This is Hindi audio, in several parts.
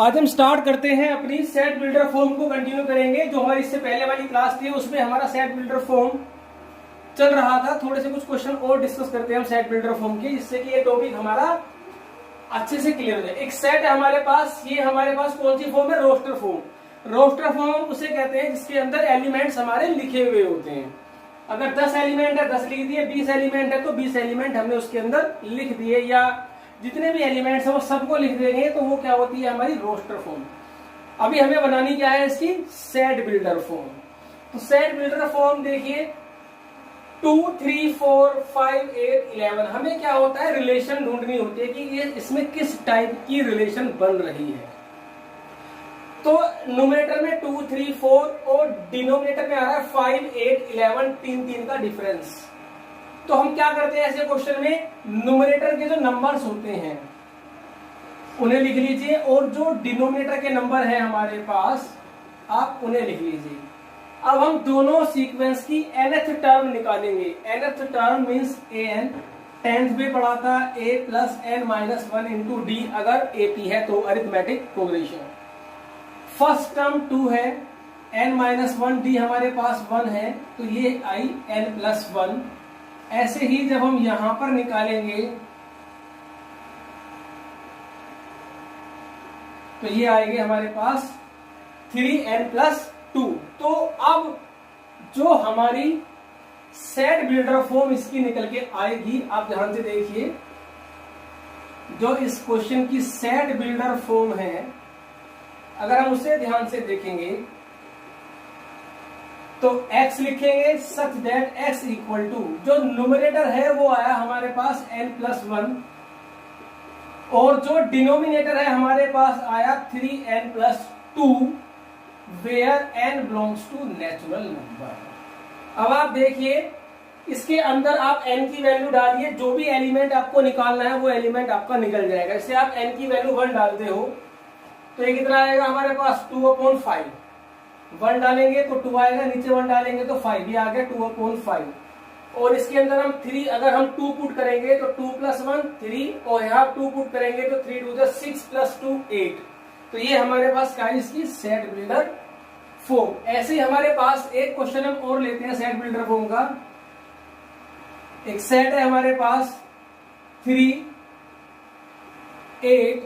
आज हम स्टार्ट करते हैं अपनी सेट बिल्डर फॉर्म को कंटिन्यू करेंगे। जो हमारी इससे पहले वाली क्लास थी उसमें हमारा सेट बिल्डर फॉर्म चल रहा था। थोड़े से कुछ क्वेश्चन और डिस्कस करते हैं हम सेट बिल्डर फॉर्म के, जिससे कि ये टॉपिक हमारा अच्छे से क्लियर हो जाए। एक सेट है हमारे पास, ये हमारे पास कौन सी फॉर्म है? Roster form. रोस्टर फॉर्म उसे कहते हैं जिसके अंदर एलिमेंट्स हमारे लिखे हुए होते हैं। अगर 10 एलिमेंट है 10 लिख दिए, 20 एलिमेंट है तो 20 एलिमेंट हमने उसके अंदर लिख दिए, या जितने भी एलिमेंट्स हैं वो सबको लिख देंगे, तो वो क्या होती है? हमारी रोस्टर फॉर्म। अभी हमें बनानी क्या है? इसकी सेट बिल्डर फॉर्म। तो सेट बिल्डर फॉर्म देखिए 2, 3, 4, 5, 8, 11 हमें क्या होता है? रिलेशन ढूंढनी होती है कि ये इसमें किस टाइप की रिलेशन बन रही है। तो न्यूमरेटर में 2, 3, 4 और डिनोमिनेटर में आ रहा है 5, 8, 11, 3 का डिफरेंस। तो हम क्या करते हैं ऐसे क्वेश्चन में? न्यूमरेटर के जो नंबर्स होते हैं उन्हें लिख लीजिए, और जो डिनोमिनेटर के नंबर है हमारे पास आप उन्हें लिख लीजिए। अब हम दोनों सीक्वेंस की nth टर्म निकालेंगे। nth term means an। 10th में पढ़ा था a plus n minus 1 into D, अगर AP है तो अरिथमेटिक प्रोग्रेशन। फर्स्ट टर्म 2 है, n माइनस 1 डी हमारे पास 1 है, तो ये आई n प्लस 1। ऐसे ही जब हम यहां पर निकालेंगे तो ये आएंगे हमारे पास 3n प्लस 2। तो अब जो हमारी सेट बिल्डर फॉर्म इसकी निकल के आएगी, आप ध्यान से देखिए, जो इस क्वेश्चन की सेट बिल्डर फॉर्म है, अगर हम उसे ध्यान से देखेंगे तो x लिखेंगे such that x equal to, जो न्यूमरेटर है वो आया हमारे पास n प्लस 1, और जो डिनोमिनेटर है हमारे पास आया 3n plus 2, where n belongs to natural number. अब आप देखिए इसके अंदर आप n की वैल्यू डालिए, जो भी एलिमेंट आपको निकालना है वो एलिमेंट आपका निकल जाएगा। इससे आप n की वैल्यू 1 डालते हो तो ये कितना आएगा हमारे पास? 2/5। 1 डालेंगे तो 2 आएगा, नीचे 1 डालेंगे तो 5, ये आ गया 2/5। और इसके अंदर हम 3, अगर हम 2 पुट करेंगे तो 2 प्लस 1 3, और यहाँ 2 पुट करेंगे तो 3 2 6 प्लस 2 8। तो ये हमारे पास क्या है? इसकी सेट बिल्डर फॉर्म। ऐसे ही हमारे पास एक क्वेश्चन हम और लेते हैं सेट बिल्डर फॉर्म का। एक सेट है हमारे पास 3, 8,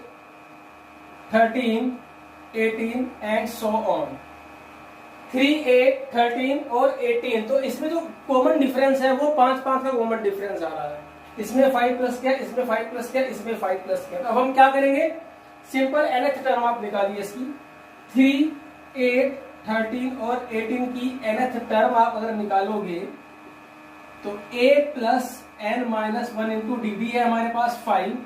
13, 18 एंड सो ऑन। 3, 8, 13 और 18, तो इसमें जो कॉमन डिफरेंस है वो 5 का कॉमन डिफरेंस आ रहा है। इसमें 5 प्लस क्या, इसमें 5 प्लस क्या, इसमें 5 प्लस क्या। तो अब हम क्या करेंगे? सिंपल nth टर्म आप निकालिए इसकी। 3, 8, 13 और 18 की nth टर्म आप अगर निकालोगे तो a plus n minus 1 into D है हमारे पास 5,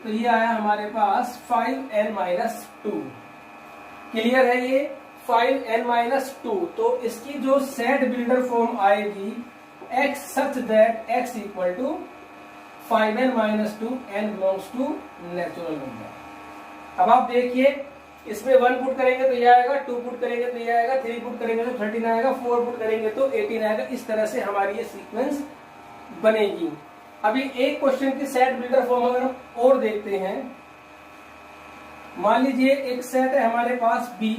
तो ये आया हमारे पास 5n माइनस 2। क्लियर है ये? 5n minus 2। तो इसकी जो सेट बिल्डर फॉर्म आएगी x such that x equal to 5n minus 2, n belongs to natural number. अब आप देखिए इसमें 1 पुट करेंगे तो ये आएगा, 2 पुट करेंगे तो ये आएगा, 3 पुट करेंगे तो 13 आएगा, 4 पुट करेंगे तो 18 आएगा। इस तरह से हमारी ये सीक्वेंस बनेगी। अभी एक क्वेश्चन की सेट बिल्डर फॉर्म अगर हम और देखते हैं, मान लीजिए एक सेट है हमारे पास B,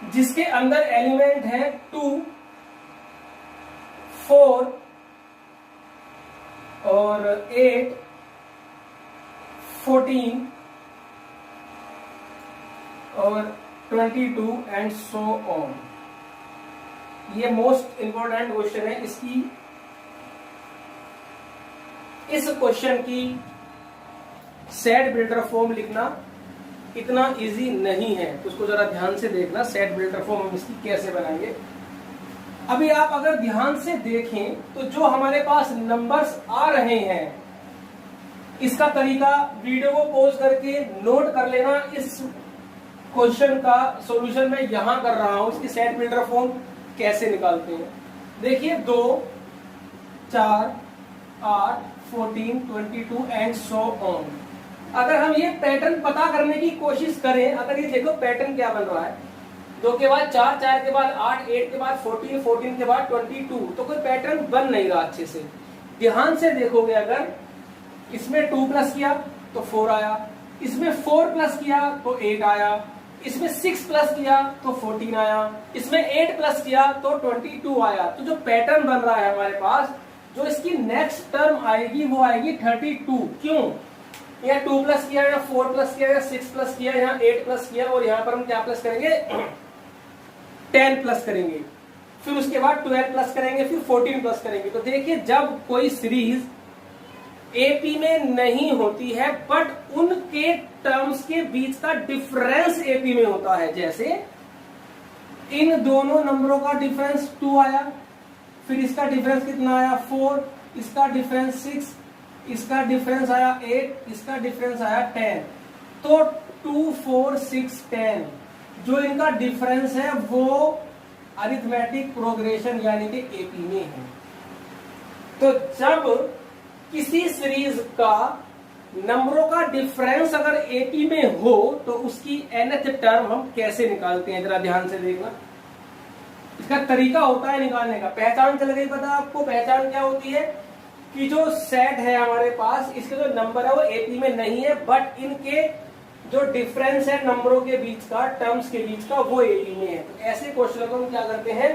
जिसके अंदर एलिमेंट है 2, 4 और 8, 14 और 22 एंड सो ऑन। ये मोस्ट इंपॉर्टेंट क्वेश्चन है। इस क्वेश्चन की सेट बिल्डर फॉर्म लिखना इतना इजी नहीं है, तो उसको जरा ध्यान से देखना। सेट बिल्डर फॉर्म हम इसकी कैसे बनाएंगे। अभी आप अगर ध्यान से देखें तो जो हमारे पास नंबर्स आ रहे हैं, इसका तरीका वीडियो को पॉज करके नोट कर लेना। इस क्वेश्चन का सॉल्यूशन मैं यहां कर रहा हूं, इसकी सेट बिल्डर फॉर्म कैसे निकालते हैं। देखिए 2, 4, 8, 14, 22 एंड सो ऑन। अगर हम ये पैटर्न पता करने की कोशिश करें, अगर ये देखो पैटर्न क्या बन रहा है, 2 के बाद 4, 4 के बाद 8, 8 के बाद 14, 14 के बाद 22, तो कोई पैटर्न बन नहीं रहा अच्छे से। ध्यान से देखोगे, अगर इसमें 2 प्लस किया तो 4 आया, इसमें 4 प्लस किया तो 8 आया, इसमें 6 प्लस किया तो 14 आया, इसमें 8 प्लस किया तो 22 आया। तो जो पैटर्न बन रहा है हमारे पास, जो इसकी नेक्स्ट टर्म आएगी वो आएगी 32। क्यों? यहाँ 2 प्लस किया, यहाँ 4 प्लस किया, यहाँ 6 प्लस किया, यहाँ 8 प्लस किया, और यहाँ पर हम क्या प्लस करेंगे? 10 प्लस करेंगे, फिर उसके बाद 12 प्लस करेंगे, फिर 14 प्लस करेंगे। तो देखिए, जब कोई सीरीज एपी में नहीं होती है बट उनके टर्म्स के बीच का डिफरेंस एपी में होता है, जैसे इन दोनों नंबरों का डिफरेंस 2 आया, फिर इसका डिफरेंस कितना आया 4, इसका डिफरेंस 6, इसका डिफरेंस आया 8, इसका डिफरेंस आया 10, तो 2 4 6 10 जो इनका डिफरेंस है वो अरिथमेटिक प्रोग्रेशन यानी कि एपी में है। तो जब किसी सीरीज का नंबरों का डिफरेंस अगर एपी में हो तो उसकी nth टर्म हम कैसे निकालते हैं, जरा ध्यान से देखना। इसका तरीका होता है निकालने का। पहचान चल गई पता आपको? पहचान क्या होती है कि जो सेट है हमारे पास, इसके जो नंबर है वो एपी में नहीं है बट इनके जो डिफरेंस है नंबरों के बीच का, टर्म्स के बीच का, वो एपी में है। तो ऐसे क्वेश्चन को हम क्या करते हैं,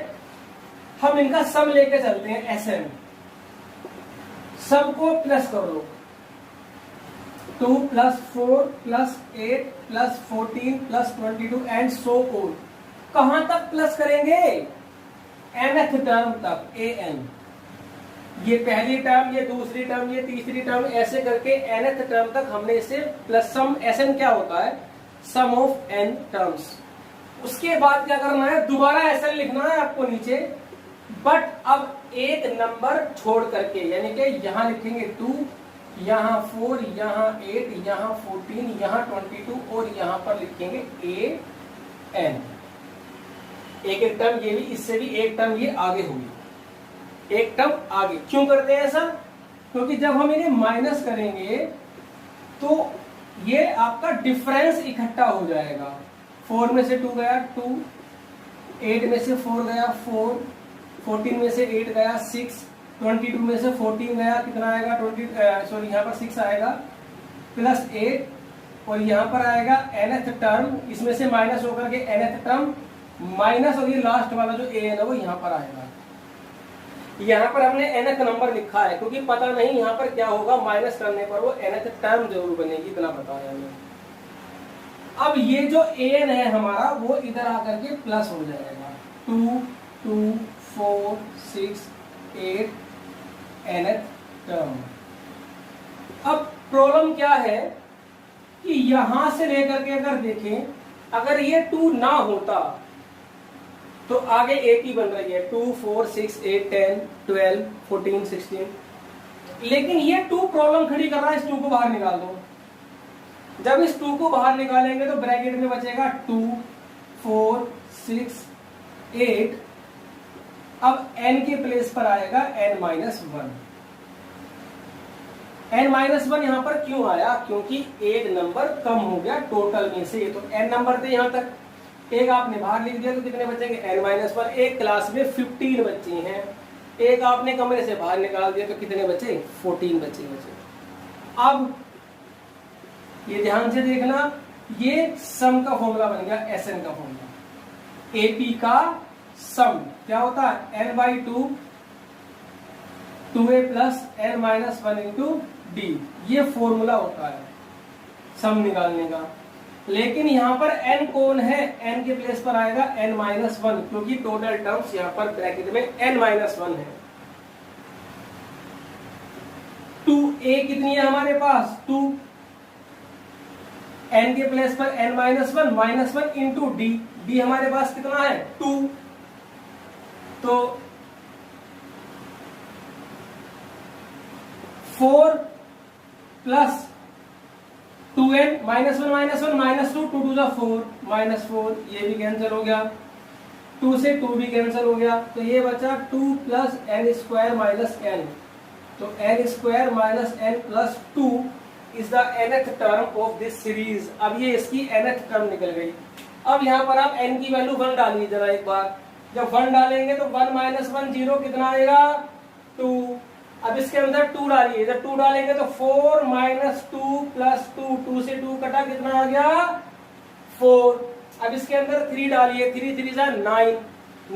हम इनका सम लेके चलते हैं, एसएम। सबको प्लस कर लो, 2 plus 4 plus 8 plus 14 plus 22 and so on. कहां तक प्लस करेंगे? nth टर्म तक, an। ये पहली टर्म, ये दूसरी टर्म, ये तीसरी टर्म, ऐसे करके nth टर्म तक हमने इसे प्लस सम, sn क्या होता है? सम ऑफ n टर्म्स। उसके बाद क्या करना है? दोबारा sn लिखना है आपको नीचे, बट अब एक नंबर छोड़ करके, यानी कि यहां लिखेंगे 2, यहां 4, यहां 8, यहां 14, यहां 22 और यहां पर लिखेंगे an। एक एक टर्म ये भी, इससे भी एक टर्म ये आगे होगी, एक टर्म आगे। क्यों करते हैं ऐसा? क्योंकि जब हम इन्हें माइनस करेंगे तो ये आपका डिफरेंस इकट्ठा हो जाएगा। 4 में से 2 गया 2, 8 में से 4 गया 4, 14 में से 8 गया 6, 22 में से 14 गया, कितना आएगा 20, यहाँ पर 6 आएगा प्लस 8, और यहाँ पर आएगा nth टर्म, इसमें से माइनस होकर के nth टर्म माइनस, और ये लास्ट वाला जो an है वो यहाँ पर आएगा। यहाँ पर हमने nth नंबर लिखा है क्योंकि पता नहीं यहाँ पर क्या होगा, माइनस करने पर वो nth टर्म जरूर बनेगी, इतना बताया हमने। अब ये जो an है हमारा वो इधर आकर के प्लस हो जाएगा, 2 2 4 6 8 nth टर्म। अब प्रॉब्लम क्या है कि यहां से लेकर के अगर देखें, अगर ये 2 ना होता तो आगे 8 ही बन रही है, 2 4 6 8 10 12 14 16, लेकिन ये 2 प्रॉब्लम खड़ी कर रहा है, इस 2 को बाहर निकाल दो। जब इस 2 को बाहर निकालेंगे तो ब्रैकेट में बचेगा 2 4 6 8, अब n के प्लेस पर आएगा n-1। n-1 यहां पर क्यों आया? क्योंकि एक नंबर कम हो गया टोटल में से। तो n नंबर थे यहां तक, एक आपने बाहर लिख दिया तो कितने बचेंगे? n-1। एक क्लास में 15 बच्चे हैं, एक आपने कमरे से बाहर निकाल दिया तो कितने बचे? 14 बच्चे। अब ये ध्यान से देखना, ये सम का फॉर्मूला बन गया, एसएन का फॉर्मूला। एपी का सम क्या होता है? n/2 2a plus n-1 into D, ये फॉर्मूला होता है सम निकालने का। लेकिन यहाँ पर n कौन है? n के प्लेस पर आएगा n-1, क्योंकि टोटल टर्म्स यहाँ पर ब्रैकेट में n-1 है। 2a कितनी है हमारे पास? 2, n के प्लेस पर n-1 -1 इंटू डी, डी हमारे पास कितना है? 2। तो 4 प्लस 2n -1 -1 -2 2 2 4 -4, ये भी कैंसिल हो गया, 2 से 2 भी कैंसिल हो गया, तो ये बचा 2 प्लस n² माइनस n। तो n² minus n plus 2 is the nth term of this series. अब ये इसकी nth टर्म निकल गई। अब यहाँ पर आप n की वैल्यू 1 डालिए जरा एक बार। जब 1 डालेंगे तो 1 -1 0, कितना आएगा? 2। अब इसके अंदर 2 डालिए, जब 2 डालेंगे तो 4 माइनस 2 प्लस 2, 2 से 2 कटा, कितना आ गया 4। अब इसके अंदर 3 डालिए, 3 3 जा 9,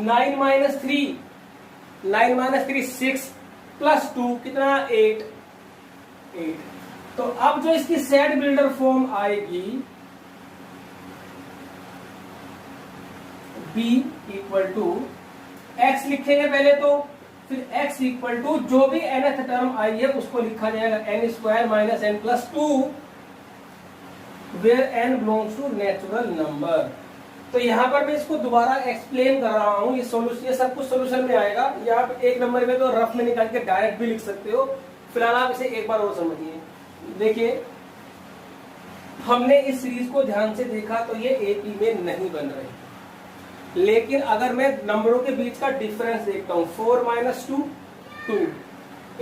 9 माइनस 3, 9 माइनस 3 6 प्लस 2 कितना 8, 8। तो अब जो इसकी सेट बिल्डर फॉर्म आएगी b इक्वल टू x लिखेंगे पहले, तो फिर x इक्वल टू जो भी nth टर्म आई है उसको लिखा जाएगा n square minus n plus 2 where n belongs to natural number. तो यहाँ पर मैं इसको दोबारा एक्सप्लेन कर रहा हूँ, ये सॉल्यूशन, ये सब कुछ सॉल्यूशन में आएगा। ये आप एक नंबर में तो रफ में निकाल के डायरेक्ट भी लिख सकते हो, फिलहाल आप इसे एक बार और समझिए। देखिए हमने इस सीरीज को ध्यान से देखा तो ये एपी में नहीं बन रही, लेकिन अगर मैं नंबरों के बीच का डिफरेंस देखता हूं, 4 माइनस 2 2,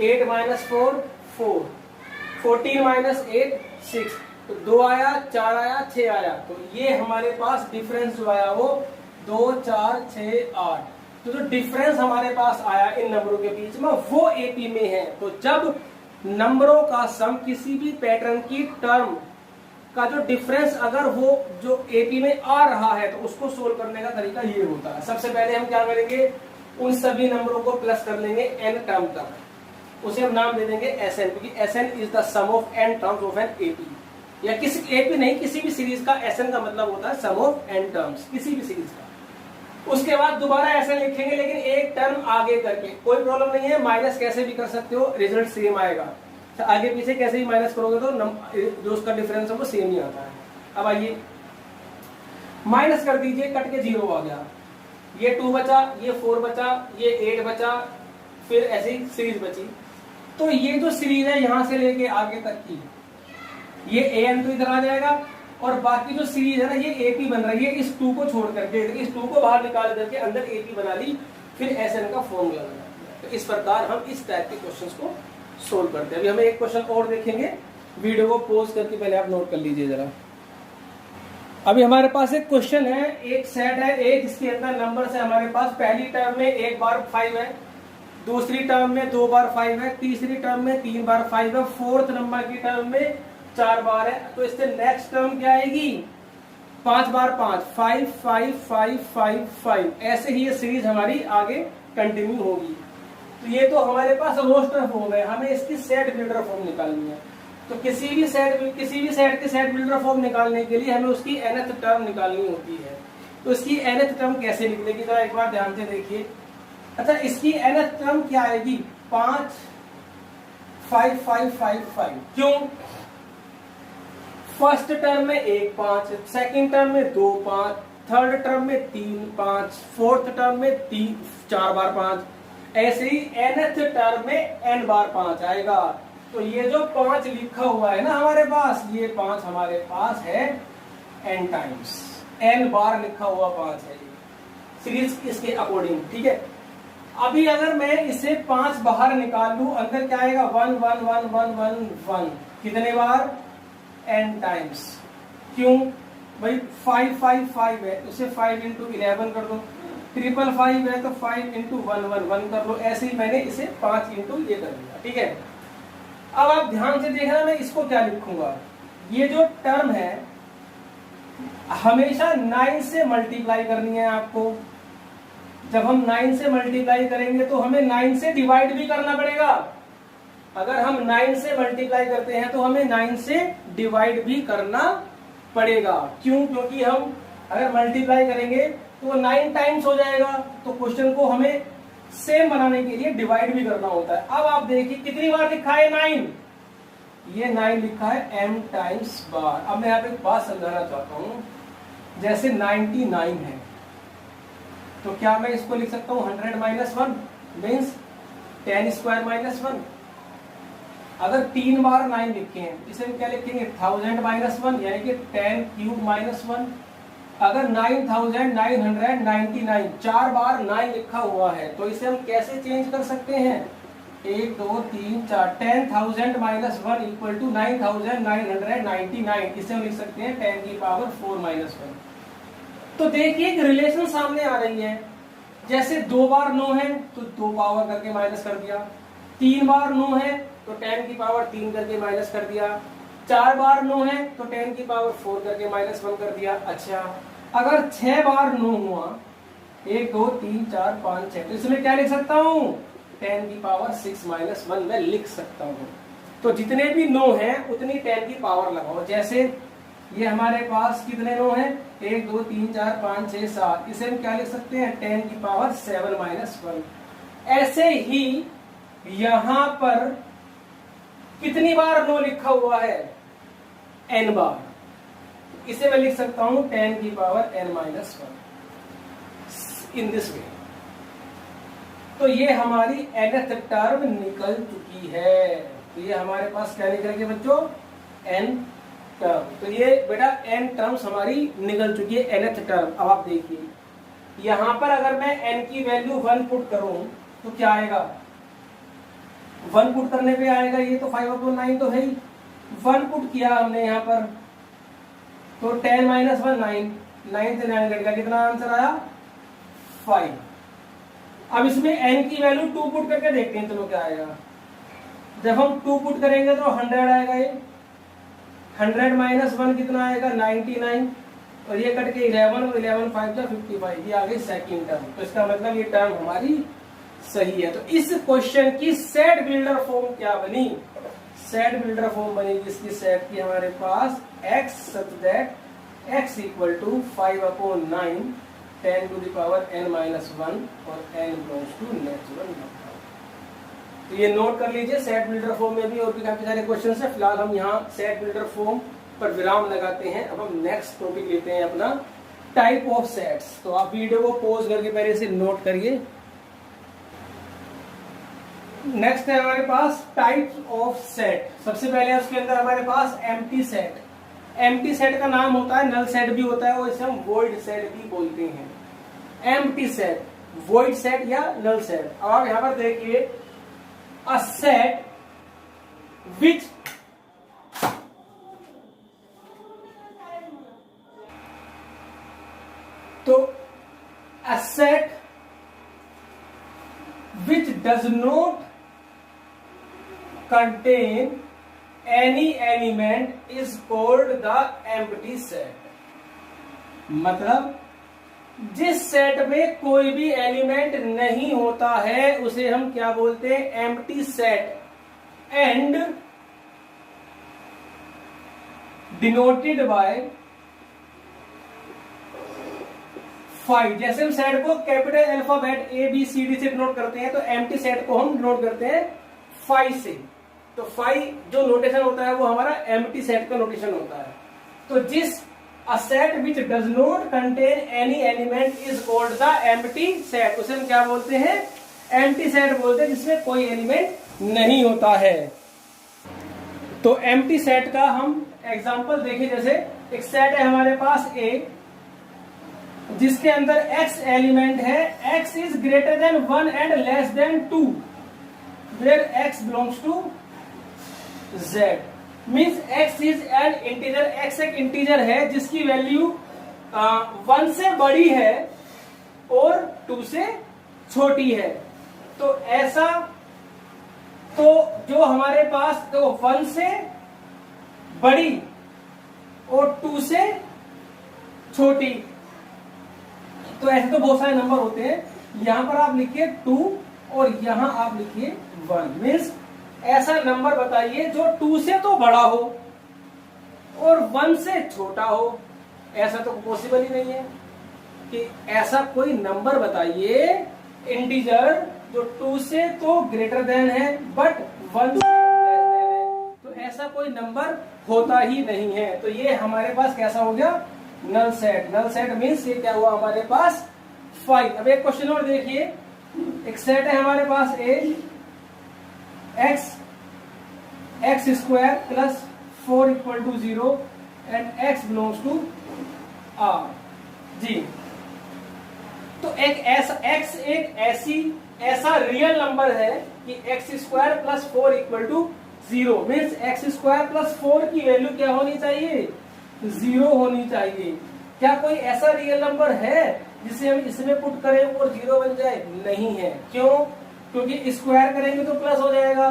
8 माइनस 4 4, 14 माइनस 8 6, तो 2 आया, 4 आया, 6 आया, तो ये हमारे पास डिफरेंस जो आया वो 2 4 6 8। तो जो डिफरेंस हमारे पास आया इन नंबरों के बीच में वो एपी में है। तो जब नंबरों का सम किसी भी पैटर्न की टर्म का जो डिफरेंस अगर वो जो एपी में आ रहा है तो उसको सोल्व करने का तरीका ये होता है। सबसे पहले हम क्या करेंगे, उन सभी नंबरों को प्लस कर लेंगे n टर्म तक, उसे हम नाम दे देंगे Sn, क्योंकि Sn is the sum of n terms of an AP, या किसी एपी नहीं, किसी भी सीरीज का Sn का मतलब होता है सम ऑफ n टर्म्स, किसी भी सीरीज का। उसके बाद दोबारा Sn लिखेंगे, लेकिन एक टर्म आगे करके, कोई प्रॉब्लम नहीं है, माइनस कैसे भी कर सकते हो, रिजल्ट सेम आएगा। आगे पीछे कैसे भी माइनस करोगे तो जो उसका डिफरेंस है वो सेम ही आता है। अब आइए माइनस कर दीजिए, कट के 0 आ गया, ये 2 बचा, ये 4 बचा, ये 8 बचा, फिर ऐसे ही सीरीज बची। तो ये जो सीरीज है यहां से लेके आगे तक की, ये an तो इधर आ जाएगा, और बाकी जो सीरीज है ना ये एपी बन रही है, इस 2 को छोड़ करके, इस 2 को बाहर निकाल करके अंदर एपी बना ली, फिर Sn का फॉर्मूला लगा। तो इस प्रकार हम इस टाइप के क्वेश्चंस को सोल्व करते हैं। अभी हमें एक क्वेश्चन और देखेंगे, वीडियो को पॉज करके पहले आप नोट कर लीजिए जरा। अभी हमारे पास एक क्वेश्चन है, एक सेट है, एक इसके अंदर नंबर है हमारे पास, पहली टर्म में 1 बार 5 है, दूसरी टर्म में 2 बार 5 है, तीसरी टर्म में 3 बार 5 है, फोर्थ नंबर की टर्म में 4 बार है। तो इससे नेक्स्ट टर्म क्या आएगी, 5 बार 5, 5 5 5 5 5, ऐसे ही ये सीरीज हमारी आगे कंटिन्यू होगी। तो ये तो हमारे पास रोस्टर फॉर्म है, हमें इसकी सेट बिल्डर फॉर्म निकालनी है। तो किसी भी सेट के सेट बिल्डर फॉर्म निकालने के लिए हमें उसकी nth टर्म निकालनी होती है। तो इसकी nth टर्म कैसे निकलेगी, जरा एक बार ध्यान से देखिए। अच्छा, इसकी nth टर्म क्या आएगी, 5 5 5 5 5। क्यों, फर्स्ट टर्म में 1 5, सेकंड टर्म में 2 5, थर्ड टर्म में 3 5, फोर्थ टर्म में 4 बार 5, ऐसे ही nth टर्म में n बार 5 आएगा। तो ये जो 5 लिखा हुआ है ना हमारे पास, ये 5 हमारे पास है n टाइम्स, n बार लिखा हुआ 5 है सीरीज इसके अकॉर्डिंग, ठीक है। अभी अगर मैं इसे 5 बाहर निकाल लूं, अंदर क्या आएगा, 1 1 1 1 1 1, कितने बार, n टाइम्स। क्यों भाई, 5 5 5 है, उसे 5 इंटू 11 कर दो, 555 है तो 5 इंटू 1 1 1 कर लो, ऐसे ही मैंने इसे 5 इंटू ये कर दिया, ठीक है। अब आप ध्यान से देखना, मैं इसको क्या लिखूंगा, ये जो टर्म है हमेशा 9 से मल्टीप्लाई करनी है आपको। जब हम 9 से मल्टीप्लाई करेंगे तो हमें 9 से डिवाइड भी करना पड़ेगा। अगर हम 9 से मल्टीप्लाई करते हैं तो हमें 9 से डिवाइड भी करना पड़ेगा। क्यों, क्योंकि हम अगर मल्टीप्लाई करेंगे तो 9 टाइम्स हो जाएगा, तो क्वेश्चन को हमें सेम बनाने के लिए डिवाइड भी करना होता है। अब आप देखिए कितनी बार लिखा है 9, ये 9 लिखा है m टाइम्स बार। अब मैं यहाँ पे एक बात समझाना चाहता हूँ, जैसे 99 है तो क्या मैं इसको लिख सकता हूँ 100 माइनस 1 मीन्स 10 स्क्वायर माइनस 1। अगर 3 बार 9 लिखे हैं, इसे हम क्या लिखेंगे 1000 माइनस 1, यानी कि 10 क्यूब माइनस 1। अगर 9999 4 बार 9 लिखा हुआ है तो इसे हम कैसे चेंज कर सकते हैं, 1 2 3 4, 10,000 माइनस 1 इक्वल टू 9999, इसे हम लिख सकते हैं 10 की पावर 4 माइनस 1। तो देखिए एक रिलेशन सामने आ रही है, जैसे 2 बार 9 है तो 2 पावर करके माइनस कर दिया, 3 बार 9 है तो 10 की पावर 3 करके माइनस कर दिया, 4 बार 9 है तो 10 की पावर 4 करके -1 कर दिया। अच्छा, अगर 6 बार 9 हुआ, 1 2 3 4 5 6, तो इसमें क्या लिख सकता हूँ, 10 की पावर 6 -1 में लिख सकता हूँ। तो जितने भी 9 हैं उतनी 10 की पावर लगाओ। जैसे ये हमारे पास कितने 9 हैं, 1 2 3 4 5 6 7, इसे हम क्या लिख सकते हैं, 10 की पावर 7 -1। ऐसे ही यहां पर कितनी बार 9 लिखा हुआ है, n बार, इसे मैं लिख सकता हूं 10 की power n-1 in this way. तो ये हमारी nth टर्म निकल चुकी है। तो ये हमारे पास क्या निकल गया बच्चों, n टर्म। तो ये बेटा n टर्म्स हमारी निकल चुकी है, nth टर्म। अब आप देखिए यहां पर अगर मैं n की वैल्यू 1 पुट करूं तो क्या आएगा, 1 पुट करने पे आएगा, ये तो 5/9 तो है ही। 1 पुट किया हमने यहाँ पर तो 10 - 1 9, 9 से 9 कटेगा, कितना आंसर आया, 5। अब इसमें n की वैल्यू 2 पुट करके देखते हैं, चलो क्या आएगा। जब हम 2 पुट करेंगे तो 100 आएगा, ये 100 - 1 कितना आएगा, 99, और ये कट के 11 11 5 55, ये आ गई सेकंड टर्म। तो इसका मतलब ये टर्म हमारी सही है। तो इस क्वेश्चन की सेट बिल्डर फॉर्म क्या बनी, सेट बिल्डर फॉर्म बनेगी इसकी सेट की हमारे पास x such that x equal to 5/9 10 to the power n-1 और n belongs to natural number. तो ये नोट कर लीजिए, सेट बिल्डर फॉर्म में भी और भी काफी सारे क्वेश्चन है। फिलहाल हम यहाँ सेट बिल्डर फॉर्म पर विराम लगाते हैं। अब हम नेक्स्ट टॉपिक लेते हैं अपना टाइप ऑफ सेट्स। तो आप वीडियो को पॉज करके पहले से नोट करिए। नेक्स्ट है हमारे पास टाइप्स ऑफ सेट। सबसे पहले उसके अंदर हमारे पास एम्प्टी सेट। एम्प्टी सेट का नाम होता है, नल सेट भी होता है, और इसे हम वॉइड सेट भी बोलते हैं। एम्प्टी सेट, वॉइड सेट या नल सेट। अब आप यहां पर देखिए, अ सेट विच तो a set which does not contain any element is called the empty set। मतलब जिस सेट में कोई भी एलिमेंट नहीं होता है उसे हम क्या बोलते हैं, empty set. And denoted by 5। जैसे हम सेट को कैपिटल अल्फाबेट ABCD से डिनोट करते हैं, तो एम्प्टी सेट को हम डिनोट करते हैं 5 से। तो 5 जो नोटेशन होता है वो हमारा एम्प्टी सेट का नोटेशन होता है। तो जिस a set which does not contain any element is called the empty set, उसे हम क्या बोलते हैं, एम्प्टी सेट बोलते हैं, जिसमें कोई एलिमेंट नहीं होता है। तो एम्प्टी सेट का हम एग्जांपल देखें। जैसे एक सेट है हमारे पास A, जिसके अंदर x एलिमेंट है, x is greater than 1 and less than 2, where x belongs to z। Means x is an integer, x एक इंटीजर है जिसकी वैल्यू 1 से बड़ी है और 2 से छोटी है। तो ऐसा, तो जो हमारे पास तो 1 से बड़ी और 2 से छोटी, तो ऐसे तो बहुत सारे नंबर होते हैं। यहां पर आप लिखिए 2 और यहां आप लिखिए 1। मीन्स ऐसा नंबर बताइए जो 2 से तो बड़ा हो और 1 से छोटा हो। ऐसा तो पॉसिबल ही नहीं है कि ऐसा कोई नंबर बताइए इंटीजर जो 2 से तो ग्रेटर देन है बट 1 से लेस देन है। तो ऐसा कोई नंबर होता ही नहीं है। तो ये हमारे पास कैसा हो गया, null set. Null set means ये क्या हुआ हमारे पास 5। अब एक क्वेश्चन और देखिए, एक सेट है हमारे पास A, x square plus 4 equal to 0 and x belongs to R जी। तो एक ऐसा x एक ऐसा रियल नंबर है कि x square plus 4 equal to 0 means x square plus 4 की वैल्यू क्या होनी चाहिए, 0 होनी चाहिए। क्या कोई ऐसा रियल नंबर है जिसे हम इसमें पुट करें और 0 बन जाए? नहीं है। क्यों? क्योंकि स्क्वायर करेंगे तो प्लस हो जाएगा,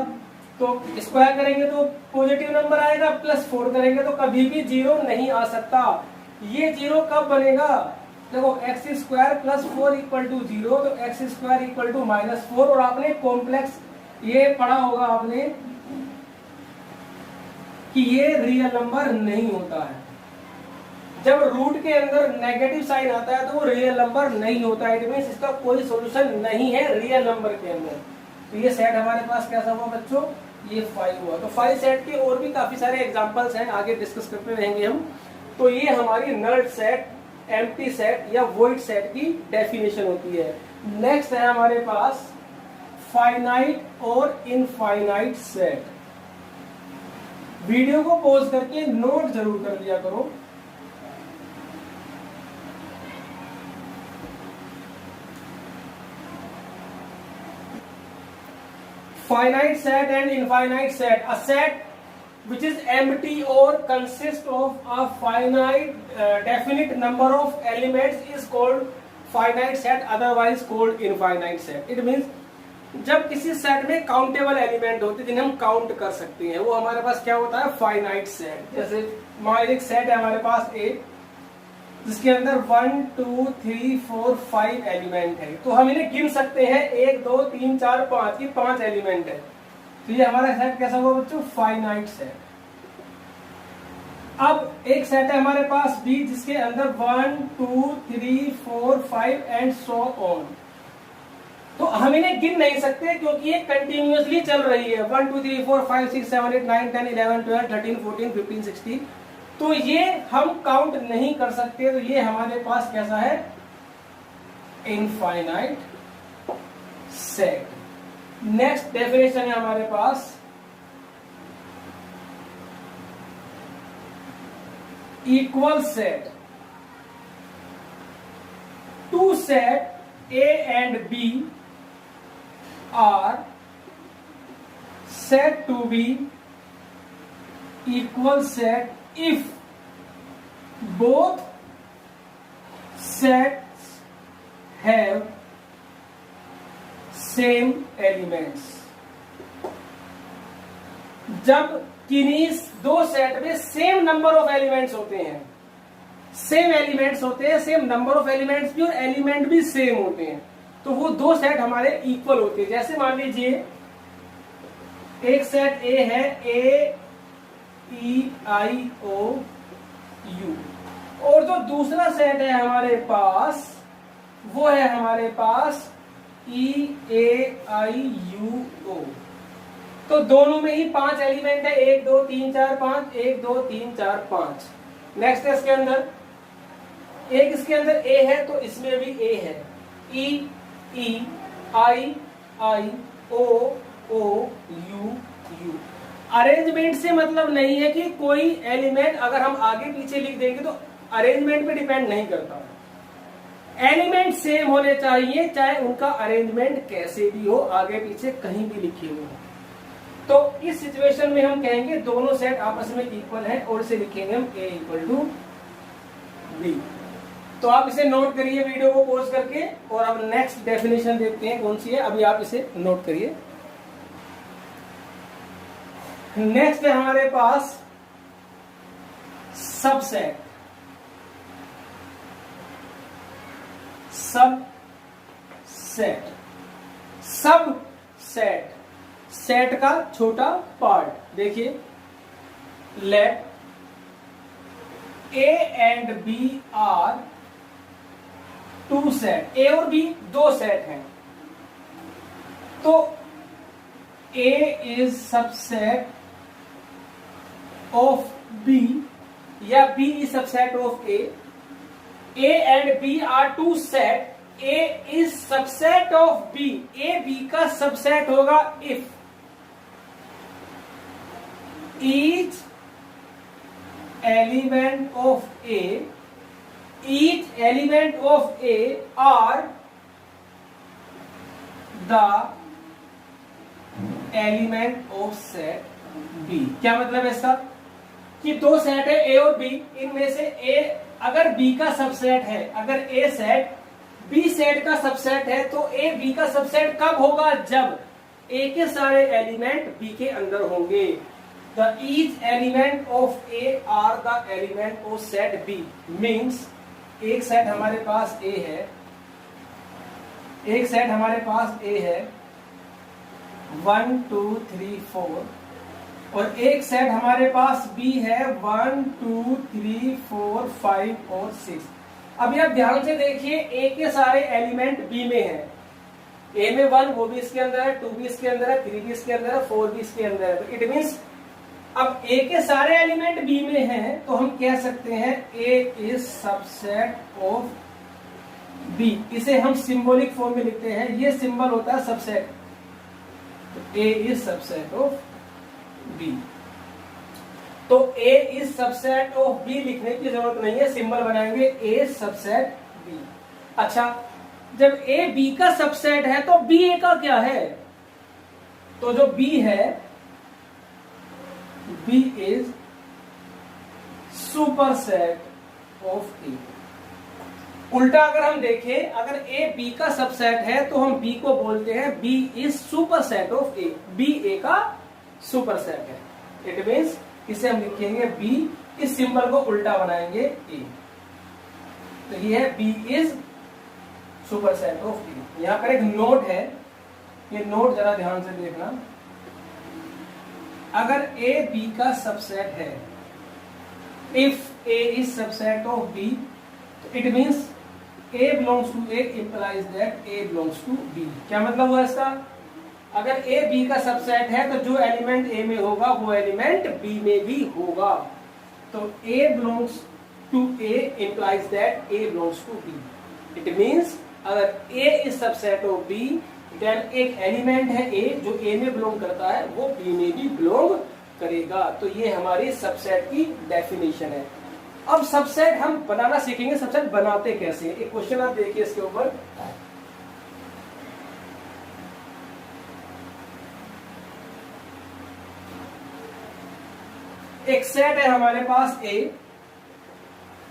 तो स्क्वायर करेंगे तो पॉजिटिव नंबर आएगा, +4 करेंगे तो कभी भी 0 नहीं आ सकता। ये 0 कब बनेगा, देखो x² + 4 = 0, तो x² = -4। और आपने कॉम्प्लेक्स ये पढ़ा होगा आपने कि ये रियल नंबर नहीं होता है। जब रूट के अंदर नेगेटिव साइन आता है तो वो रियल नंबर नहीं होता है, इट मींस इसका कोई सॉल्यूशन नहीं है रियल नंबर के अंदर। तो ये सेट हमारे पास कैसा हुआ बच्चों, ये 5 हुआ। तो 5 सेट के और भी काफी सारे एग्जांपल्स हैं, आगे डिस्कस करते रहेंगे हम। तो ये हमारी नल सेट, एम्प्टी सेट या वॉइड सेट की डेफिनेशन होती है। नेक्स्ट है हमारे पास फाइनाइट और इनफाइनाइट सेट। वीडियो को पॉज करके नोट जरूर कर लिया करो। Finite set and infinite set. A set which is empty or consists of a finite definite number of elements is called finite set, otherwise called infinite set. It means जब किसी सेट में काउंटेबल एलिमेंट होते हैं जिन्हें हम काउंट कर सकते हैं, वो हमारे पास क्या होता है, फाइनाइट सेट। जैसे मान एक सेट है हमारे पास A, जिसके अंदर 1 2 3 4 5 एलिमेंट है, तो हम इन्हें गिन सकते हैं 1 2 3 4 5 की 5 एलिमेंट है। तो ये हमारा सेट कैसा हुआ बच्चों, फाइनाइट सेट। अब एक सेट है हमारे पास B, जिसके अंदर 1 2 3 4 5 एंड सो ऑन। तो हम इन्हें गिन नहीं सकते क्योंकि ये कंटिन्यूअसली चल रही है, 1 2 3 4 5 6 7 8 9 10 11 12 13 14 15 16। तो ये हम काउंट नहीं कर सकते। तो ये हमारे पास कैसा है, इनफाइनाइट सेट। नेक्स्ट डेफिनेशन है हमारे पास equal set. Two set A and B are said to be equal set if both sets have same elements। जब किन्हीं दो सेट में सेम नंबर ऑफ एलिमेंट्स होते हैं, सेम एलिमेंट्स होते हैं, सेम नंबर ऑफ एलिमेंट्स भी और एलिमेंट भी सेम होते हैं, तो वो दो सेट हमारे इक्वल होते हैं। जैसे मान लीजिए एक सेट A है, A E I O U, और जो दूसरा सेट है हमारे पास वो है हमारे पास E A I U O। तो दोनों में ही 5 एलिमेंट है, 1 2 3 4 5, 1 2 3 4 5। नेक्स्ट है इसके अंदर एक, इसके अंदर A है तो इसमें भी A है, E E I I O O U U। Arrangement से मतलब नहीं है कि कोई एलिमेंट अगर हम आगे पीछे लिख देंगे तो अरेंजमेंट पे डिपेंड नहीं करता। एलिमेंट सेम होने चाहिए, चाहे उनका अरेंजमेंट कैसे भी हो, आगे पीछे कहीं भी लिखे हुए हो। तो इस सिचुएशन में हम कहेंगे दोनों सेट आपस में इक्वल है और इसे लिखेंगे हम A = B। तो आप इसे नोट करिए वीडियो को पॉज करके, और अब नेक्स्ट डेफिनेशन देखते हैं कौन सी है, अभी आप इसे नोट करिए। नेक्स्ट है हमारे पास सबसेट। सबसेट, सबसेट सेट का छोटा पार्ट। देखिए let A and B are two set, A और B दो सेट हैं, तो A is subset of B या B is subset of A। A and B are two set, A is subset of B, A B का सबसेट होगा if each element of A are the element of set B। क्या मतलब है इसका, कि दो सेट है A और B, इनमें से A अगर B का सबसेट है, अगर A सेट बी सेट का सबसेट है, तो ए बी का सबसेट कब होगा? जब ए के सारे एलिमेंट बी के अंदर होंगे। The each element of A are the element of set B means एक सेट हमारे पास ए है, एक सेट हमारे पास ए है 1 2 3 4, और एक सेट हमारे पास बी है 1 2 3 4 5 और 6। अभी आप ध्यान से देखिए, ए के सारे एलिमेंट बी में हैं। ए में 1 वो भी इसके अंदर है, 2 भी इसके अंदर है, 3 भी इसके अंदर है, 4 भी इसके अंदर है। तो इट मीन्स अब ए के सारे एलिमेंट बी में हैं, तो हम कह सकते हैं ए इज सबसेट ऑफ बी। इसे हम सिंबॉलिक फॉर्म में लिखते हैं, ये सिंबल होता है सबसेट। तो ए इज सबसेट ऑफ बी। तो ए इज सबसेट ऑफ बी लिखने की जरूरत नहीं है, सिंबल बनाएंगे ए सबसेट बी। अच्छा, जब ए बी का सबसेट है तो बी ए का क्या है? तो जो बी है, बी इज सुपरसेट ऑफ ए। उल्टा अगर हम देखें, अगर ए बी का सबसेट है तो हम बी को बोलते हैं B is superset of A. B A का सुपरसेट है। इट मीन्स इसे हम लिखेंगे बी, इस सिंबल को उल्टा बनाएंगे ए। तो ये है बी इज सुपरसेट ऑफ ए। यहां पर एक नोट है, ये नोट जरा ध्यान से देखना। अगर ए बी का सबसेट है, if A is subset of B, तो it means a belongs to A implies that a belongs to B. क्या मतलब हुआ इसका? अगर ए बी का सबसेट है तो जो एलिमेंट ए में होगा वो एलिमेंट बी में भी होगा। तो a belongs to A implies that a belongs to B. It means अगर A is subset of B, then एक एलिमेंट है ए जो ए में बिलोंग करता है वो बी में भी बिलोंग करेगा। तो ये हमारी सबसेट की डेफिनेशन है। अब सबसेट हम बनाना सीखेंगे। सबसेट बनाते कैसे? एक क्वेश्चन आप देखिए इसके ऊपर। एक सेट है हमारे पास ए,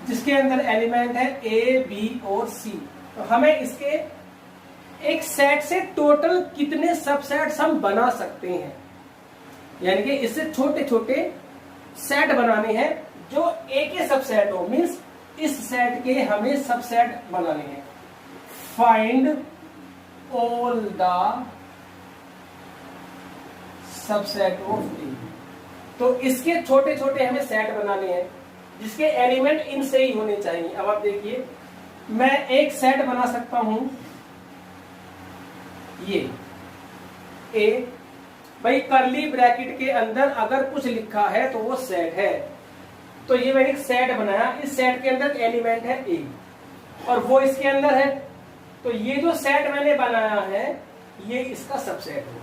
जिसके अंदर एलिमेंट है ए बी और सी। तो हमें इसके एक सेट से टोटल कितने सबसेट्स हम बना सकते हैं, यानी कि इससे छोटे छोटे सेट बनाने हैं जो ए के सबसेट हो। मींस इस सेट के हमें सबसेट बनाने हैं। Find all the subset of A. तो इसके छोटे छोटे हमें सेट बनाने हैं जिसके एलिमेंट इनसे ही होने चाहिए। अब आप देखिए, मैं एक सेट बना सकता हूं, ये ए, भाई करली ब्रैकेट के अंदर अगर कुछ लिखा है तो वो सेट है। तो ये मैंने एक सेट बनाया, इस सेट के अंदर एलिमेंट है ए और वो इसके अंदर है। तो ये जो सेट मैंने बनाया है ये इसका सबसेट हुआ।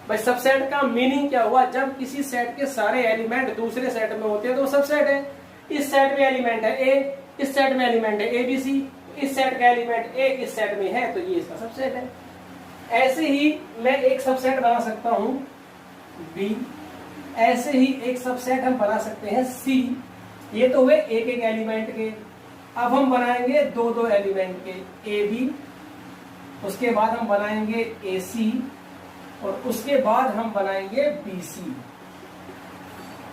भाई सबसेट का मीनिंग क्या हुआ? जब किसी सेट के सारे एलिमेंट दूसरे सेट में होते हैं तो वो सबसेट है। इस सेट में एलिमेंट है ए, इस सेट में एलिमेंट है ए बी सी, इस सेट का एलिमेंट ए इस सेट में है तो ये इसका सबसेट है। ऐसे ही मैं एक सबसेट बना सकता हूं बी, ऐसे ही एक सबसेट हम बना सकते हैं सी। ये तो हुए एक एक एलिमेंट के। अब हम बनाएंगे दो दो एलिमेंट के, ए बी, उसके बाद हम बनाएंगे ए सी और उसके बाद हम बनाएंगे बी सी।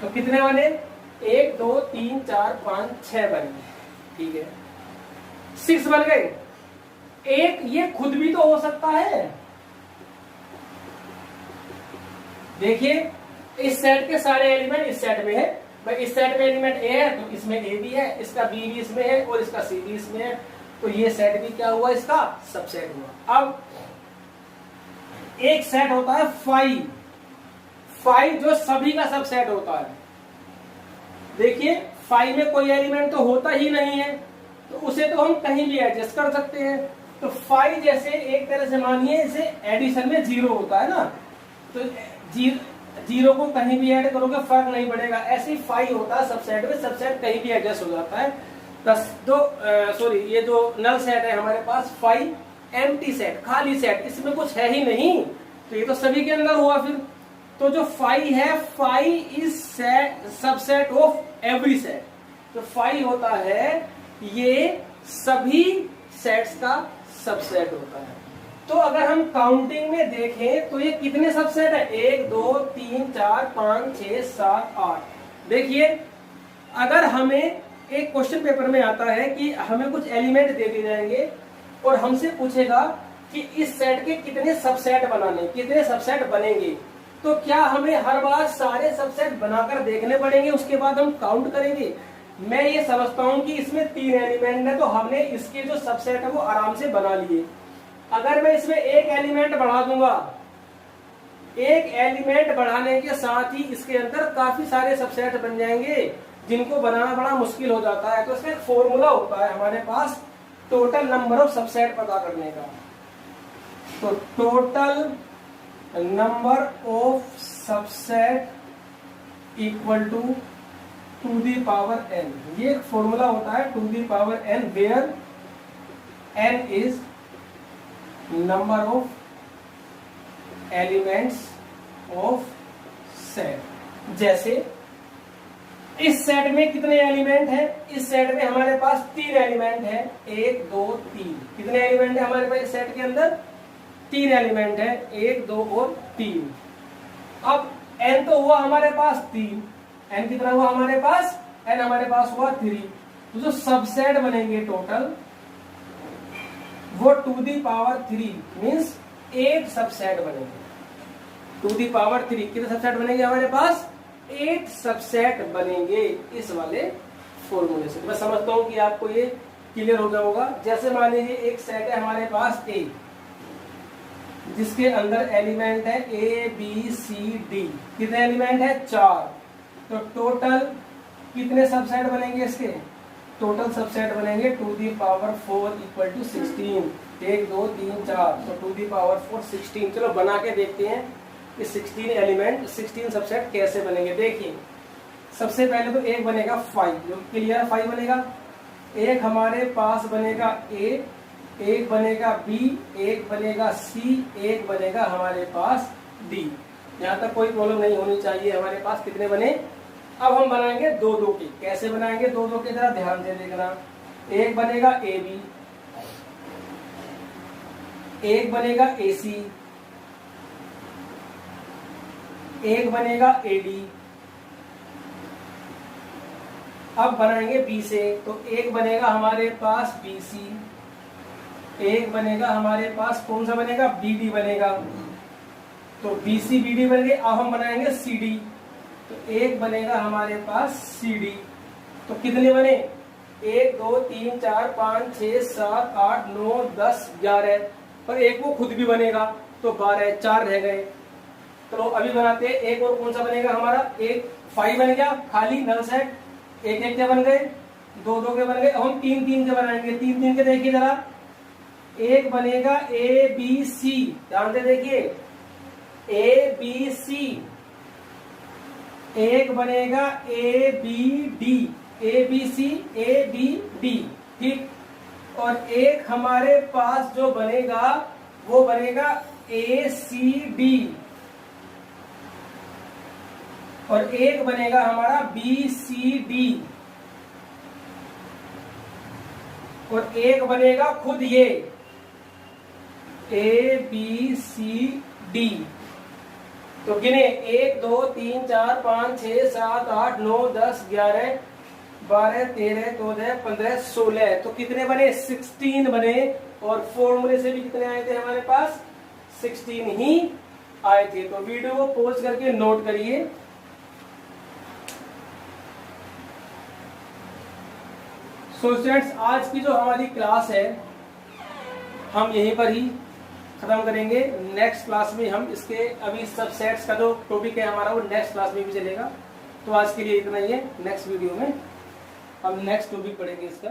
तो कितने बने? 1 2 3 4 5 6 बन गए। ठीक है, 6 बन गए। एक ये खुद भी तो हो सकता है। देखिए, इस सेट के सारे एलिमेंट इस सेट में है। भाई इस सेट में एलिमेंट ए है तो इसमें ए भी है, इसका बी भी इसमें है और इसका सी भी इसमें है। तो ये सेट भी क्या हुआ? इसका सबसेट हुआ। अब एक सेट होता है फाइव, फाइव जो सभी का सबसेट होता है। देखिए, फाइव में कोई एलिमेंट तो होता ही नहीं है तो उसे तो हम कहीं भी एडजस्ट कर सकते हैं। तो फाइव जैसे एक तरह से मानिए इसे एडिशन में 0 होता है ना, तो जीरो को कहीं भी ऐड करोगे फर्क नहीं पड़ेगा। ऐसे ही 5 होता है सबसेट में, सबसेट कहीं भी एडजस्ट हो जाता है। ये जो नल सेट है हमारे पास 5 एम्प्टी सेट, खाली सेट, इसमें कुछ है ही नहीं, तो ये तो सभी के अंदर हुआ। फिर तो जो 5 है, 5 is subset of every set. तो 5 होता है ये सभी सेट्स का सबसेट होता है। तो अगर हम काउंटिंग में देखें तो ये कितने सबसेट है, 1 2 3 4 5 6 7 8। देखिए अगर हमें एक क्वेश्चन पेपर में आता है कि हमें कुछ एलिमेंट दे दिए जाएंगे और हमसे पूछेगा कि इस सेट के कितने सबसेट बनाने, कितने सबसेट बनेंगे, तो क्या हमें हर बार सारे सबसेट बनाकर देखने पड़ेंगे, उसके बाद हम काउंट करेंगे? मैं ये समझता हूं कि इसमें 3 एलिमेंट है तो हमने इसके जो सबसेट है वो आराम से बना लिए। अगर मैं इसमें एक एलिमेंट बढ़ा दूंगा, एक एलिमेंट बढ़ाने के साथ ही इसके अंदर काफी सारे सबसेट बन जाएंगे जिनको बनाना बड़ा मुश्किल हो जाता है। तो इसका एक फॉर्मूला होता है हमारे पास टोटल नंबर ऑफ सबसेट पता करने का। तो total number of subset equal to the power n। ये एक फॉर्मूला होता है two the power n, where n is number of elements of set. जैसे इस सेट में कितने एलिमेंट हैं, इस सेट में हमारे पास 3 एलिमेंट हैं, 1 2 3। कितने एलिमेंट है हमारे पास इस सेट के अंदर, 3 एलिमेंट है, 1 2 और 3। अब n तो हुआ हमारे पास 3, n कितना हुआ हमारे पास, n हमारे पास हुआ 3। तो जो सबसेट बनेंगे टोटल वो two the power 3 means 8 subset बनेंगे। टू दी पावर 3 कितने सबसेट बनेंगे हमारे पास, 8 सबसेट बनेंगे इस वाले फॉर्मूले से। मैं समझता हूं कि आपको ये क्लियर हो गया होगा। जैसे मान लीजिए एक सेट है हमारे पास A, जिसके अंदर एलिमेंट है A B C D। कितने एलिमेंट है, 4। तो टोटल कितने सबसेट बनेंगे इसके, टोटल सबसेट बनेंगे two the power 4 equal to 16। 1 2 3 4, तो टू दी पावर 4 16। चलो बना के देखते हैं कि 16 एलिमेंट 16 सबसेट कैसे बनेंगे। देखिए सबसे पहले तो एक बनेगा 5, जो क्लियर 5 बनेगा। एक हमारे पास बनेगा A, एक बनेगा B, एक बनेगा C, एक बनेगा हमारे पास D। यहाँ तक कोई प्रॉब्लम नहीं होनी चाहिए। हमारे पास कितने बने, अब हम बनाएंगे 2 2 के। कैसे बनाएंगे 2 2 के, जरा ध्यान से देखना। एक बनेगा AB, एक बनेगा AC, एक बनेगा AD। अब बनाएंगे B से, तो एक बनेगा हमारे पास BC, एक बनेगा हमारे पास कौन सा बनेगा, BD बनेगा। तो BC BD बन गए। अब हम बनाएंगे CD, तो एक बनेगा हमारे पास CD। तो कितने बने, 1 2 3 4 5 6 7 8 9 10 11, पर एक वो खुद भी बनेगा तो 12, 4 रह गए। तो अभी बनाते हैं एक और कौन सा बनेगा हमारा, एक 5 बन गया खाली नल सेट। एक एक के बन गए, 2 2 के बन गए। अब हम 3 3 के बनाएंगे। 3 3 के देखिए जरा, एक बनेगा ABC, ध्यान से देखिए ABC। एक बनेगा ABD, ABC ABD, ठीक। और एक हमारे पास जो बनेगा वो बनेगा ACD, और एक बनेगा हमारा BCD, और एक बनेगा खुद ये ABCD। तो गिने 1 2 3 4 5 6 7 8 9 10 11 12 13 14 15 16। तो कितने बने, 16 बने। और फॉर्मूले से भी कितने आए थे हमारे पास, 16 ही आए थे। तो वीडियो को पॉज करके नोट करिए। सो स्टूडेंट्स, आज की जो हमारी क्लास है हम यहीं पर ही खत्म करेंगे। नेक्स्ट क्लास में हम इसके अभी सबसेट्स का जो टॉपिक है हमारा वो नेक्स्ट क्लास में भी चलेगा। तो आज के लिए इतना ही है। नेक्स्ट वीडियो में हम नेक्स्ट टॉपिक पढ़ेंगे इसका।